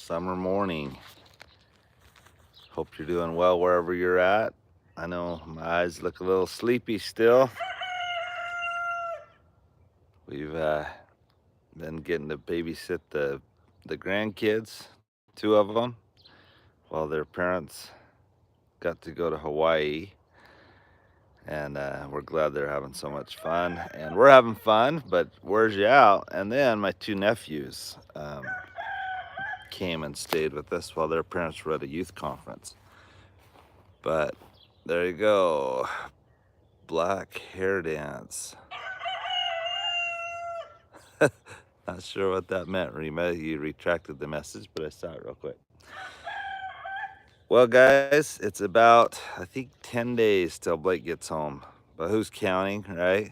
summer morning. Hope you're doing well wherever you're at. I know my eyes look a little sleepy still. We've been getting to babysit the grandkids, two of them, while their parents got to go to Hawaii. And we're glad they're having so much fun. And we're having fun, but where's you out? And then my two nephews came and stayed with us while their parents were at a youth conference. But there you go. Black hair dance. Not sure what that meant, Rima. You retracted the message, but I saw it real quick. Well, guys, it's about, I think, 10 days till Blake gets home. But who's counting, right?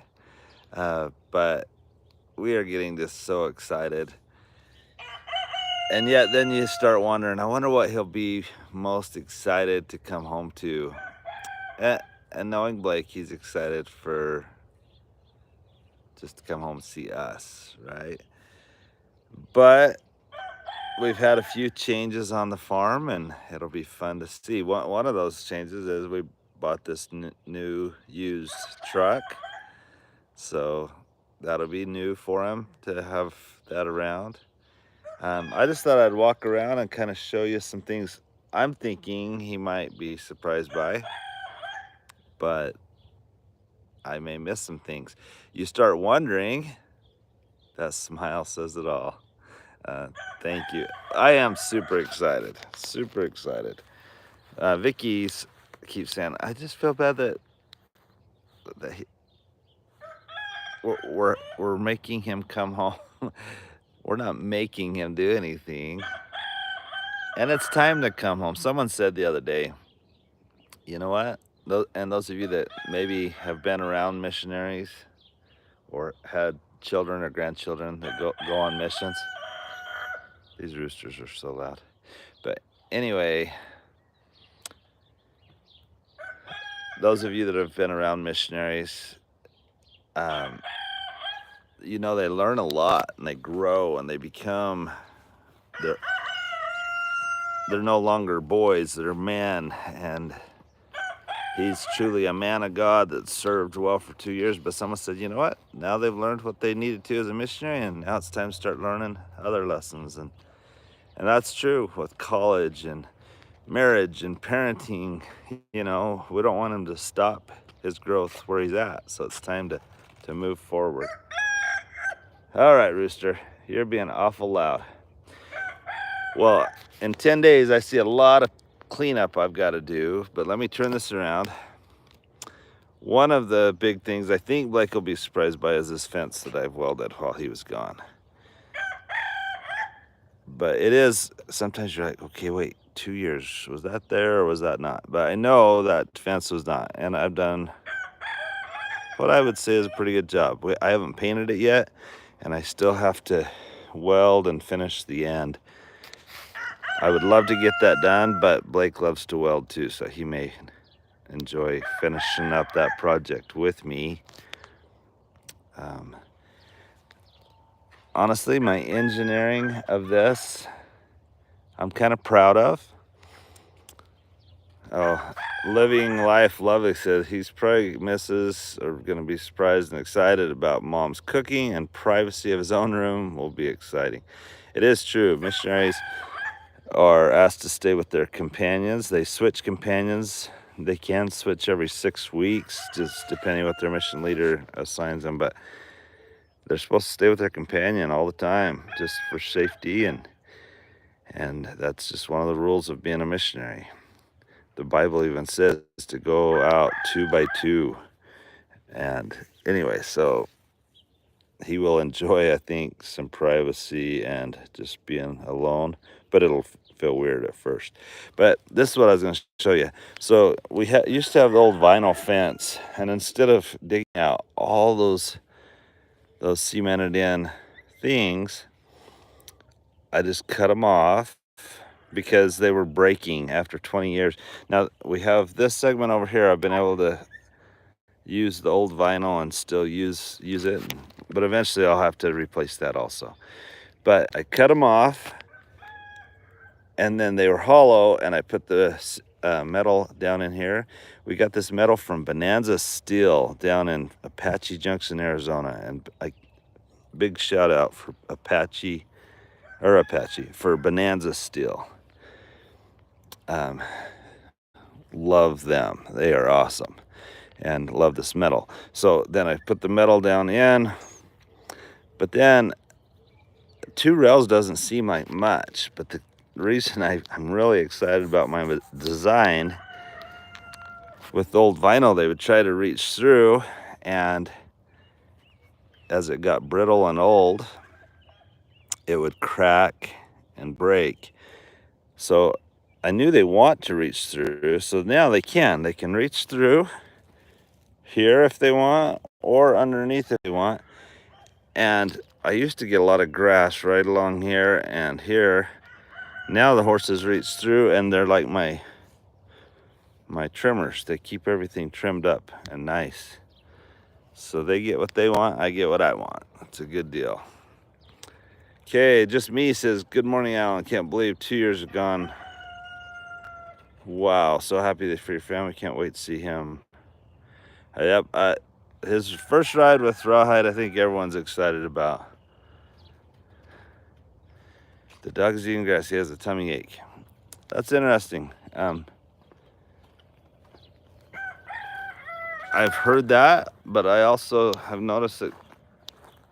But we are getting just so excited. And yet then you start wondering, I wonder what he'll be most excited to come home to. And knowing Blake, he's excited for just to come home and see us, right? But we've had a few changes on the farm, and it'll be fun to see. One of those changes is we bought this new used truck. So that'll be new for him to have that around. I just thought I'd walk around and kind of show you some things I'm thinking he might be surprised by, but I may miss some things. You start wondering, that smile says it all. Thank you. I am super excited, super excited. Vicky keeps saying, I just feel bad that we're making him come home. We're not making him do anything. And it's time to come home. Someone said the other day, you know what? And those of you that maybe have been around missionaries or had children or grandchildren that go on missions. These roosters are so loud. But anyway, those of you that have been around missionaries, you know, they learn a lot and they grow and they become, they're no longer boys, they're men. And he's truly a man of God that served well for 2 years. But someone said, you know what? Now they've learned what they needed to as a missionary, and now it's time to start learning other lessons. And that's true with college and marriage and parenting. You know, we don't want him to stop his growth where he's at. So it's time to move forward. All right, Rooster, you're being awful loud. Well, in 10 days, I see a lot of cleanup I've got to do, but let me turn this around. One of the big things I think Blake will be surprised by is this fence that I've welded while he was gone. But it is, sometimes you're like, okay, wait, 2 years, was that there or was that not? But I know that fence was not, and I've done what I would say is a pretty good job. I haven't painted it yet, and I still have to weld and finish the end. I would love to get that done, but Blake loves to weld too, so he may enjoy finishing up that project with me. Honestly, my engineering of this, I'm kind of proud of. Oh, Living Life Lovely says he's probably misses or going to be surprised and excited about Mom's cooking, and privacy of his own room will be exciting. It is true. Missionaries are asked to stay with their companions. They switch companions. They can switch every 6 weeks, just depending what their mission leader assigns them. But they're supposed to stay with their companion all the time, just for safety, and that's just one of the rules of being a missionary. The Bible even says to go out 2 by 2. And anyway, so he will enjoy, I think, some privacy and just being alone, but it'll feel weird at first. But this is what I was going to show you. So we used to have the old vinyl fence, and instead of digging out all those cemented in things, I just cut them off because they were breaking after 20 years. Now we have this segment over here. I've been able to use the old vinyl and still use it, but eventually I'll have to replace that also. But I cut them off, and then they were hollow, and I put the metal down in here. We got this metal from Bonanza Steel down in Apache Junction, Arizona, and big shout out for Apache for Bonanza Steel. Love them. They are awesome, and love this metal. So then I put the metal down in, but then 2 rails doesn't seem like much, but the reason I'm really excited about my design, with old vinyl, they would try to reach through, and as it got brittle and old, it would crack and break. So I knew they want to reach through, so now they can reach through here if they want, or underneath if they want. And I used to get a lot of grass right along here and here. Now the horses reach through, and they're like my trimmers. They keep everything trimmed up and nice. So they get what they want, I get what I want. It's a good deal. Okay, just me says, good morning, Alan. Can't believe 2 years are gone. Wow, so happy for your family. Can't wait to see him. Yep, his first ride with Rawhide, I think everyone's excited about. The dog's eating grass. He has a tummy ache. That's interesting. I've heard that, but I also have noticed that,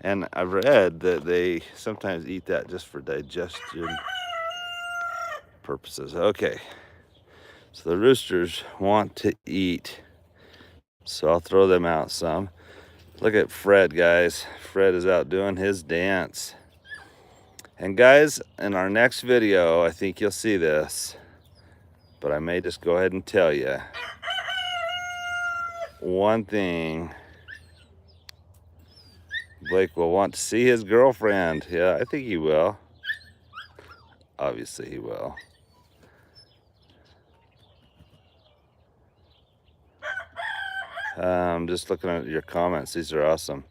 and I've read that they sometimes eat that just for digestion purposes. Okay, so the roosters want to eat, so I'll throw them out some. Look at Fred, guys. Fred is out doing his dance. And guys, in our next video, I think you'll see this, but I may just go ahead and tell you one thing. Blake will want to see his girlfriend. Yeah, I think he will. Obviously he will. Just looking at your comments. These are awesome.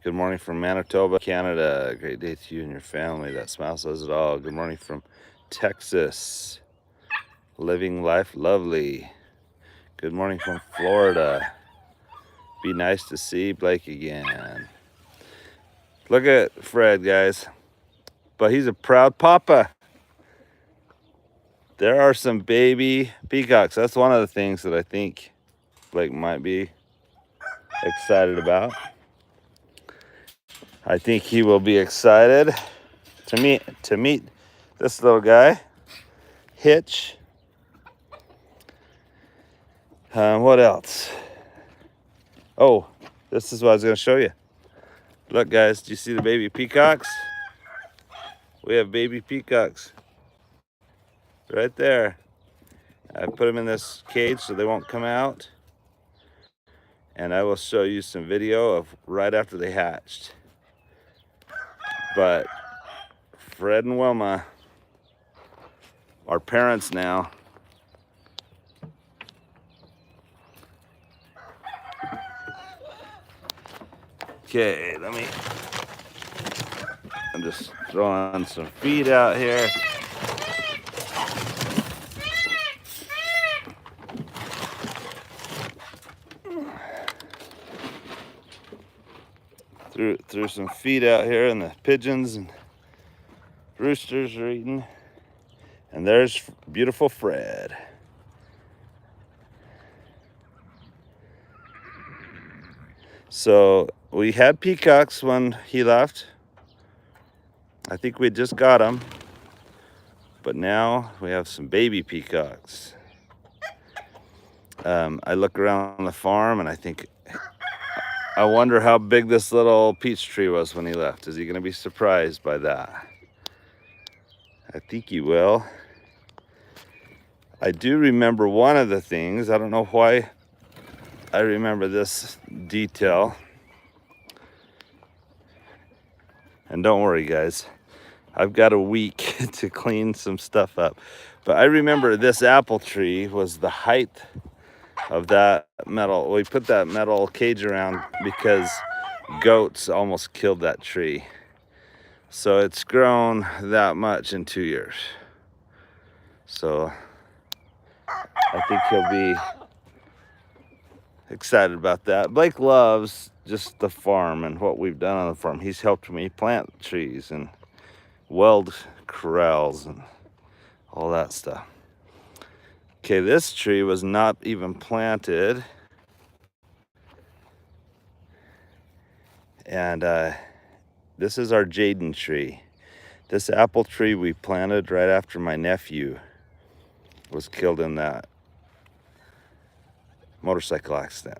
Good morning from Manitoba, Canada. Great day to you and your family. That smile says it all. Good morning from Texas. Living life lovely. Good morning from Florida. Be nice to see Blake again. Look at Fred, guys. But he's a proud papa. There are some baby peacocks. That's one of the things that I think Blake might be excited about. I think he will be excited to meet this little guy, Hitch. What else? Oh, this is what I was going to show you. Look, guys, do you see the baby peacocks? We have baby peacocks right there. I put them in this cage so they won't come out, and I will show you some video of right after they hatched. But Fred and Wilma are parents now. Okay, I'm just throwing some feed out here. Threw some feed out here, and the pigeons and roosters are eating. And there's beautiful Fred. So we had peacocks when he left. I think we just got them. But now we have some baby peacocks. I look around the farm and I wonder how big this little peach tree was when he left. Is he going to be surprised by that? I think he will. I do remember one of the things. I don't know why I remember this detail. And don't worry, guys. I've got a week to clean some stuff up. But I remember this apple tree was the height of that metal. We put that metal cage around because goats almost killed that tree. So it's grown that much in 2 years. So I think he'll be excited about that. Blake loves just the farm and what we've done on the farm. He's helped me plant trees and weld corrals and all that stuff. Okay, this tree was not even planted. And this is our Jaden tree. This apple tree we planted right after my nephew was killed in that motorcycle accident.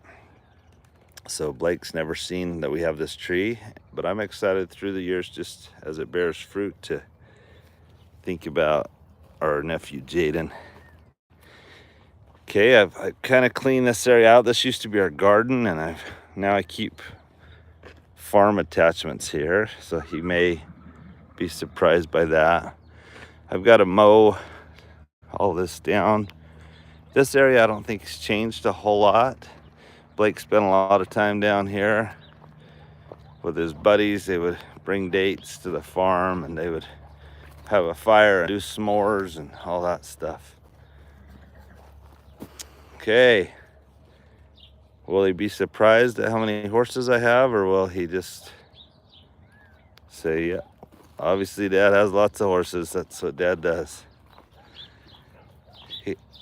So Blake's never seen that we have this tree, but I'm excited through the years, just as it bears fruit, to think about our nephew Jaden. Okay, I've kind of cleaned this area out. This used to be our garden, and now I keep farm attachments here, so he may be surprised by that. I've got to mow all this down. This area I don't think has changed a whole lot. Blake spent a lot of time down here with his buddies. They would bring dates to the farm and they would have a fire and do s'mores and all that stuff. Okay. Will he be surprised at how many horses I have, or will he just say, yeah, obviously Dad has lots of horses. That's what Dad does.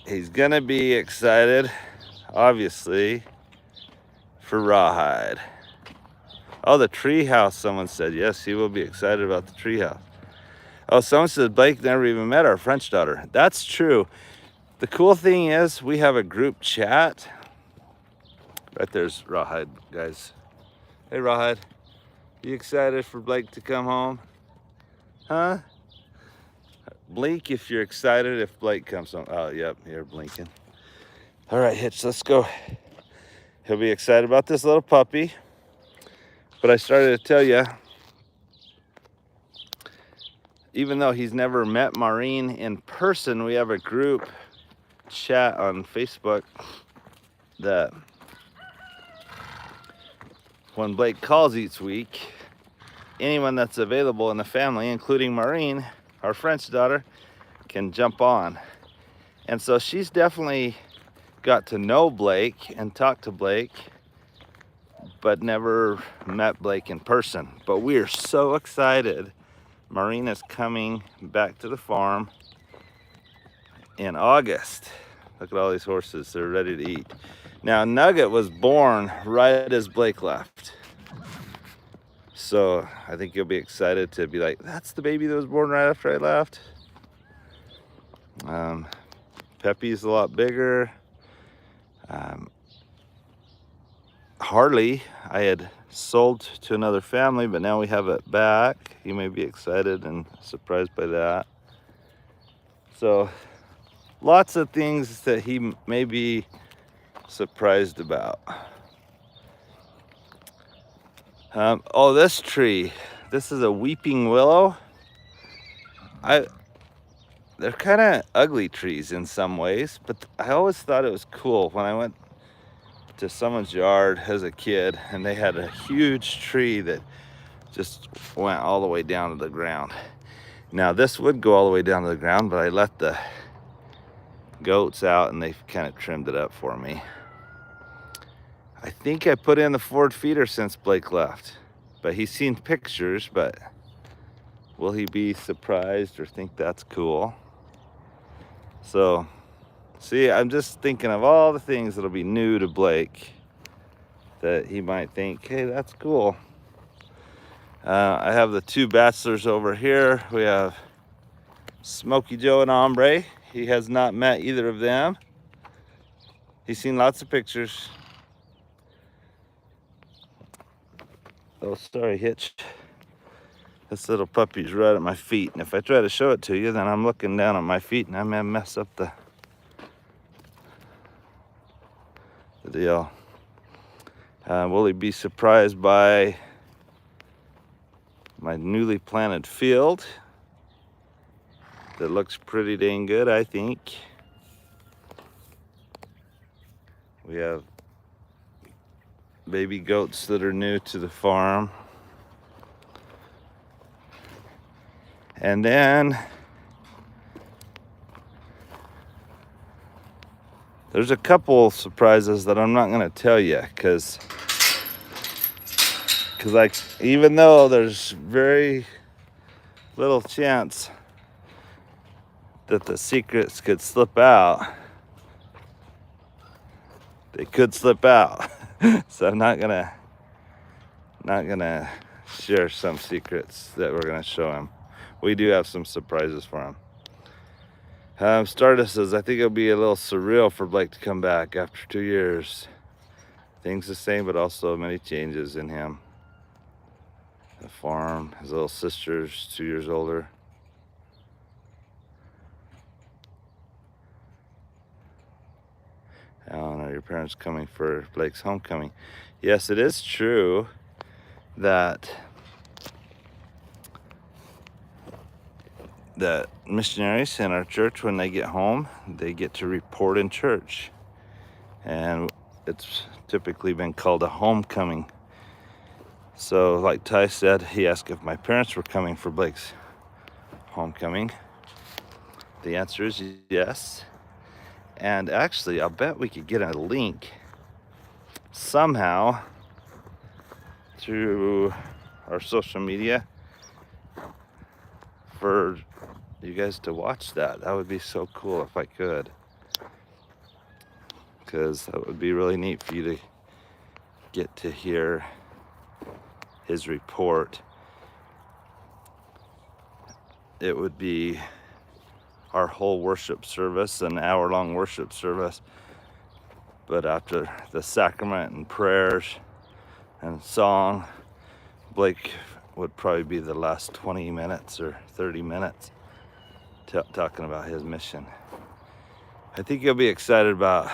He's gonna be excited, obviously, for Rawhide. Oh, the tree house, someone said. Yes, he will be excited about the tree house. Oh, someone said Blake never even met our French daughter. That's true. The cool thing is we have a group chat. Right there's Rawhide, guys. Hey, Rawhide. You excited for Blake to come home? Huh? Blink if you're excited if Blake comes home. Oh, yep, you're blinking. All right, Hitch, let's go. He'll be excited about this little puppy. But I started to tell you, even though he's never met Maren in person, we have a group chat on Facebook that when Blake calls each week, anyone that's available in the family, including Maren, our French daughter, can jump on. And so she's definitely got to know Blake and talk to Blake, but never met Blake in person. But we are so excited. Maren is coming back to the farm in August. Look at all these horses, they're ready to eat. Now, Nugget was born right as Blake left. So I think you'll be excited to be like, that's the baby that was born right after I left. Peppy's a lot bigger. Harley, I had sold to another family, but now we have it back. You may be excited and surprised by that. So lots of things that he may be surprised about. Oh, this tree. This is a weeping willow. They're kind of ugly trees in some ways, but I always thought it was cool when I went to someone's yard as a kid and they had a huge tree that just went all the way down to the ground. Now this would go all the way down to the ground, but I let the goats out and they kind of trimmed it up for me. I think I put in the Ford feeder since Blake left, but he's seen pictures, but will he be surprised or think that's cool? So, see, I'm just thinking of all the things that'll be new to Blake that he might think, hey, that's cool. I have the two bachelors over here. We have Smokey Joe and Ombre. He has not met either of them. He's seen lots of pictures. Oh, sorry, Hitch. This little puppy's right at my feet. And if I try to show it to you, then I'm looking down at my feet and I may mess up the deal. Will he be surprised by my newly planted field that looks pretty dang good, I think. We have baby goats that are new to the farm. And then There's a couple surprises that I'm not going to tell you because like, even though there's very little chance that the secrets could slip out, they could slip out. So I'm not gonna share some secrets that we're gonna show him. We do have some surprises for him. Stardust says, I think it'll be a little surreal for Blake to come back after 2 years. Things the same, but also many changes in him. The farm, his little sister's 2 years older. Alan, are your parents coming for Blake's homecoming? Yes, it is true that missionaries in our church, when they get home, they get to report in church. And it's typically been called a homecoming. So like Ty said, he asked if my parents were coming for Blake's homecoming. The answer is yes. And actually, I'll bet we could get a link somehow through our social media for you guys to watch that. That would be so cool if I could, because that would be really neat for you to get to hear his report. It would be our whole worship service, an hour-long worship service, but after the sacrament and prayers and song, Blake would probably be the last 20 minutes or 30 minutes talking about his mission. I think you'll be excited about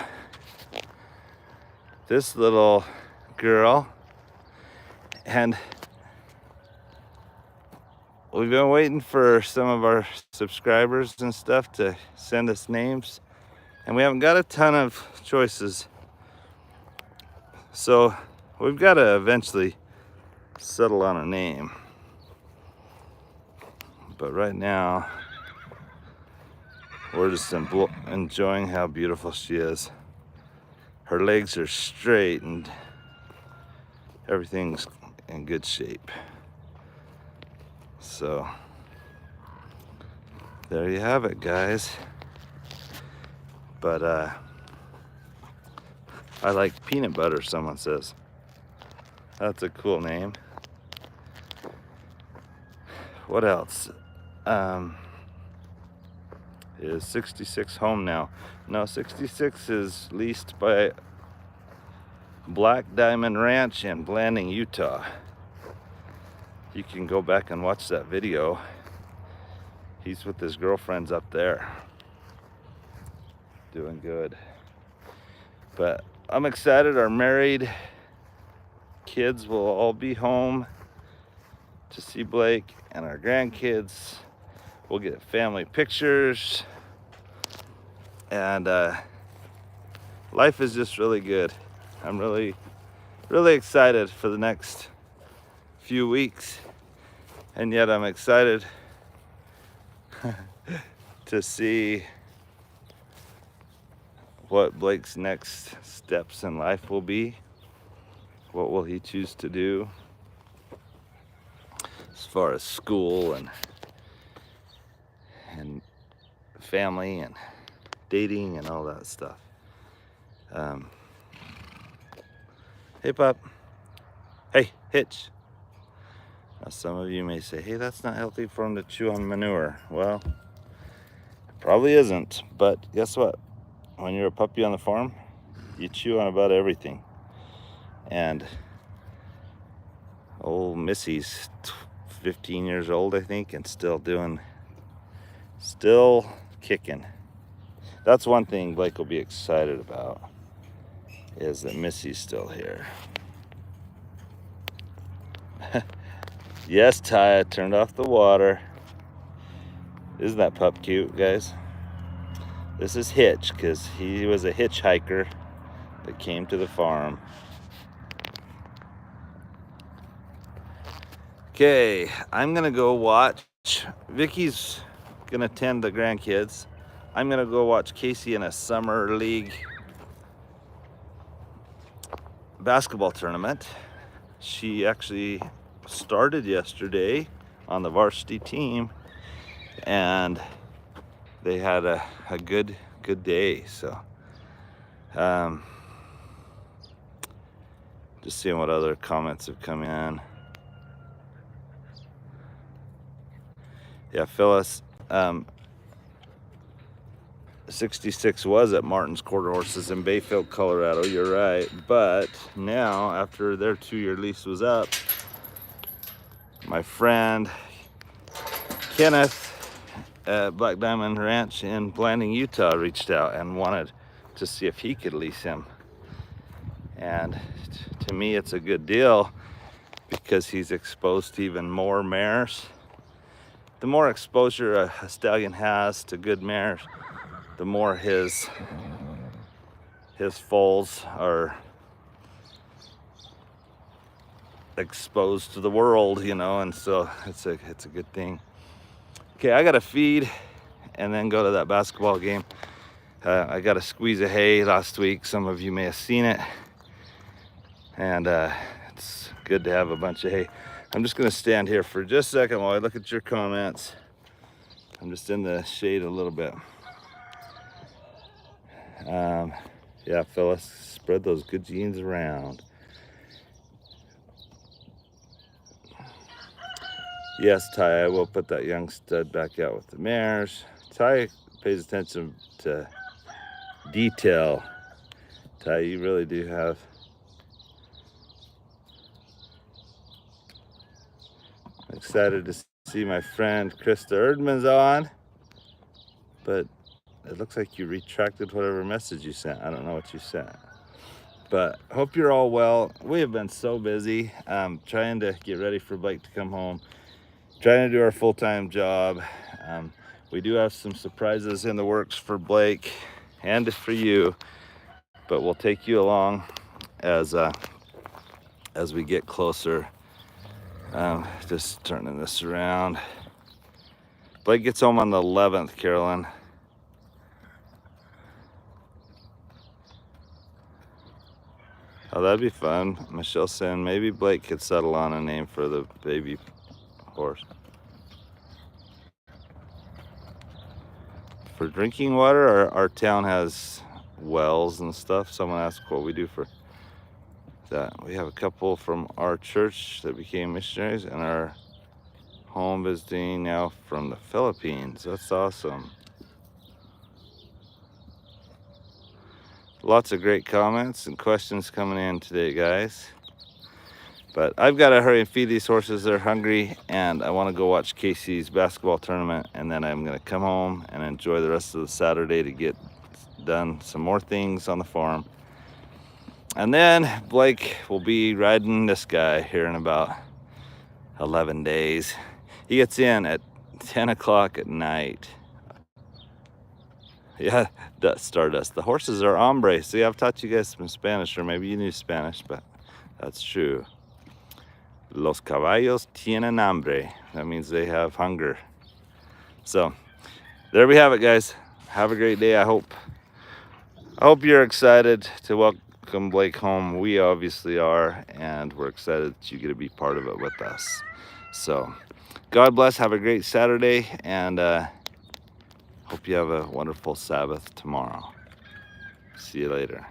this little girl. And we've been waiting for some of our subscribers and stuff to send us names, and we haven't got a ton of choices. So we've got to eventually settle on a name. But right now, we're just enjoying how beautiful she is. Her legs are straight and everything's in good shape. So there you have it, guys. But I like peanut butter, someone says. That's a cool name. What else? Is 66 home now? No, 66 is leased by Black Diamond Ranch in Blanding, Utah. You can go back and watch that video. He's with his girlfriends up there. Doing good. But I'm excited. Our married kids will all be home to see Blake, and our grandkids will get family pictures. And life is just really good. I'm really excited for the next few weeks, and yet I'm excited to see what Blake's next steps in life will be. What will he choose to do as far as school and family and dating and all that stuff. Hey, pup. Hey, Hitch. Now, some of you may say, hey, that's not healthy for him to chew on manure. Well, it probably isn't, but guess what? When you're a puppy on the farm, you chew on about everything. And old Missy's 15 years old, I think, and still kicking. That's one thing Blake will be excited about, is that Missy's still here. Yes, Ty, I turned off the water. Isn't that pup cute, guys? This is Hitch, because he was a hitchhiker that came to the farm. Okay, I'm gonna go watch. Vicky's gonna tend the grandkids. I'm gonna go watch Casey in a summer league basketball tournament. She actually started yesterday on the varsity team, and they had a good day. So just seeing what other comments have come in. Yeah, Phyllis, 66 was at Martin's Quarter Horses in Bayfield, Colorado. You're right. But now, after their 2-year lease was up, my friend Kenneth at Black Diamond Ranch in Blanding, Utah reached out and wanted to see if he could lease him. And to me, it's a good deal because he's exposed to even more mares. The more exposure a stallion has to good mares, the more his foals are exposed to the world, you know, and so it's a good thing. Okay, I gotta feed and then go to that basketball game. I got a squeeze of hay last week. Some of you may have seen it, and it's good to have a bunch of hay. I'm just gonna stand here for just a second while I look at your comments. I'm just in the shade a little bit. Yeah, Phyllis, spread those good genes around. Yes, Ty, I will put that young stud back out with the mares. Ty pays attention to detail. Ty, you really do have I'm excited to see my friend Krista Erdman's on, but it looks like you retracted whatever message you sent. I don't know what you sent, but hope you're all well. We have been so busy trying to get ready for Blake to come home, trying to do our full-time job. We do have some surprises in the works for Blake and for you, but we'll take you along as we get closer. Just turning this around. Blake gets home on the 11th, Carolyn. Oh, that'd be fun. Michelle saying maybe Blake could settle on a name for the baby horse. For drinking water, our town has wells and stuff. Someone asked what we do for that. We have a couple from our church that became missionaries and are home visiting now from the Philippines. That's awesome. Lots of great comments and questions coming in today, guys. But I've got to hurry and feed these horses. They're hungry, and I want to go watch Casey's basketball tournament, and then I'm going to come home and enjoy the rest of the Saturday to get done some more things on the farm. And then Blake will be riding this guy here in about 11 days. He gets in at 10 o'clock at night. Yeah, Stardust. The horses are hombre. See, I've taught you guys some Spanish, or maybe you knew Spanish, but that's true. Los caballos tienen hambre. That means they have hunger. So there we have it, guys. Have a great day. I hope you're excited to welcome Blake home. We obviously are, and we're excited that you get to be part of it with us. So God bless. Have a great Saturday, and hope you have a wonderful Sabbath tomorrow. See you later.